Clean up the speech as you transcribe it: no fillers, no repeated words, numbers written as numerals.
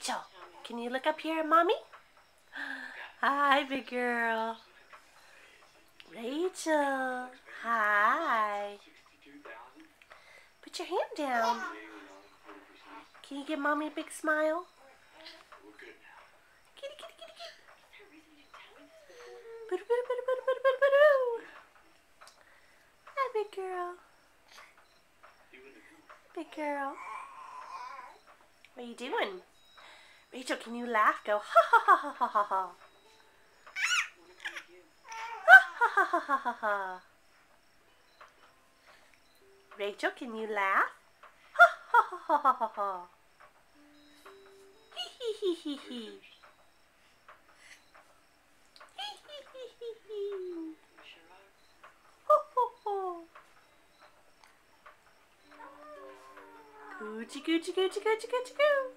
Rachel, can you look up here at Mommy? Hi, big girl. Rachel, hi. Put your hand down. Can you give Mommy a big smile? Kitty, kitty, kitty, kitty. Hi, big girl. Big girl. What are you doing? Rachel, can you laugh? Go ha ha ha ha ha ha ha. Ha ha ha ha ha ha. Rachel, can you laugh? Ha ha ha ha ha ha ha. Hee hee hee hee hee. Hee hee hee hee hee. Ho ho ho. Coochie coochie coochie coochie coochie coo.